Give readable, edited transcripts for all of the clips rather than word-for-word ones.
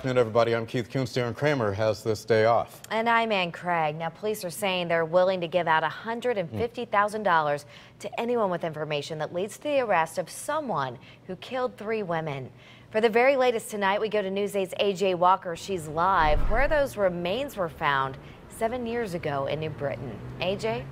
Good afternoon, everybody. I'm Keith Kunz. Darren Kramer has this day off. And I'm Ann Craig. Now, police are saying they're willing to give out $150,000 to anyone with information that leads to the arrest of someone who killed 3 women. For the very latest tonight, we go to News 8's AJ Walker. She's live where those remains were found 7 years ago in New Britain. AJ?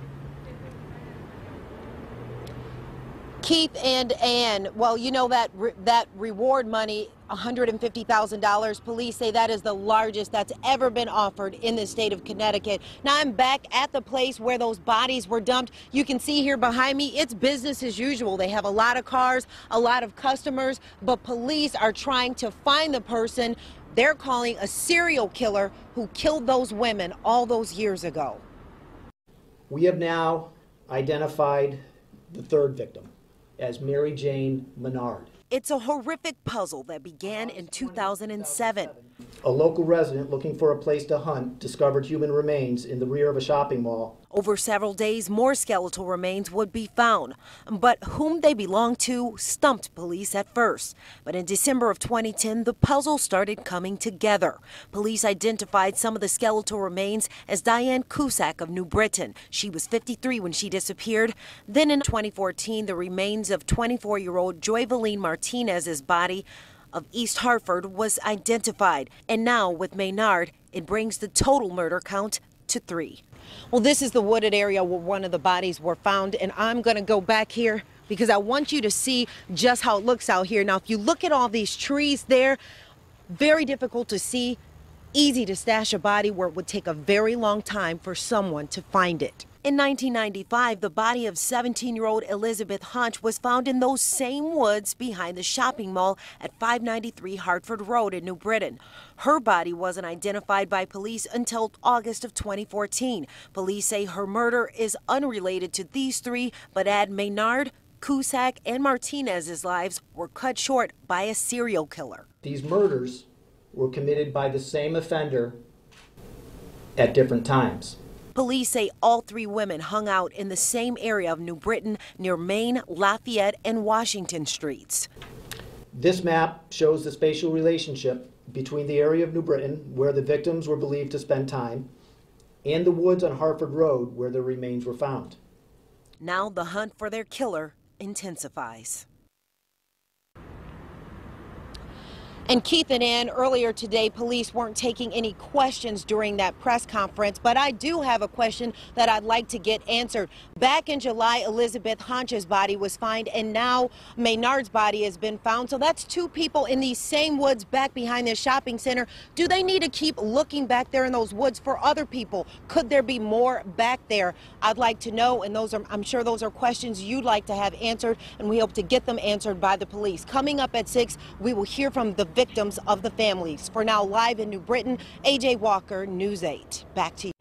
Keith and Ann, well, you know that reward money, $150,000, police say that is the largest that's ever been offered in the state of Connecticut. Now I'm back at the place where those bodies were dumped. You can see here behind me, it's business as usual. They have a lot of cars, a lot of customers, but police are trying to find the person they're calling a serial killer who killed those women all those years ago. We have now identified the 3rd victim as Mary Jane Menard. It's a horrific puzzle that began in 2007. A local resident looking for a place to hunt discovered human remains in the rear of a shopping mall. Over several days, more skeletal remains would be found, but whom they belonged to stumped police at first. But in December of 2010, the puzzle started coming together. Police identified some of the skeletal remains as Diane Cusack of New Britain. She was 53 when she disappeared. Then in 2014, the remains of 24-year-old Joyvelyn Martinez's body of East Hartford was identified. And now with Menard, it brings the total murder count to 3. Well, this is the wooded area where one of the bodies were found, and I'm going to go back here because I want you to see just how it looks out here. Now, if you look at all these trees there, very difficult to see, easy to stash a body where it would take a very long time for someone to find it. In 1995, the body of 17-year-old Elizabeth Hunch was found in those same woods behind the shopping mall at 593 Hartford Road in New Britain. Her body wasn't identified by police until August of 2014. Police say her murder is unrelated to these 3, but add Menard, Cusack, and Martinez's lives were cut short by a serial killer. These murders were committed by the same offender at different times. Police say all 3 women hung out in the same area of New Britain near Main, Lafayette, and Washington streets. This map shows the spatial relationship between the area of New Britain, where the victims were believed to spend time, and the woods on Hartford Road, where the remains were found. Now the hunt for their killer intensifies. And Keith and Ann, earlier today, police weren't taking any questions during that press conference, but I do have a question that I'd like to get answered. Back in July, Elizabeth Hunch's body was found, and now Menard's body has been found. So that's 2 people in these same woods back behind this shopping center. Do they need to keep looking back there in those woods for other people? Could there be more back there? I'd like to know, and I'm sure those are questions you'd like to have answered, and we hope to get them answered by the police. Coming up at 6, we will hear from the victims of the families. For now, live in New Britain, AJ Walker, News 8. Back to you.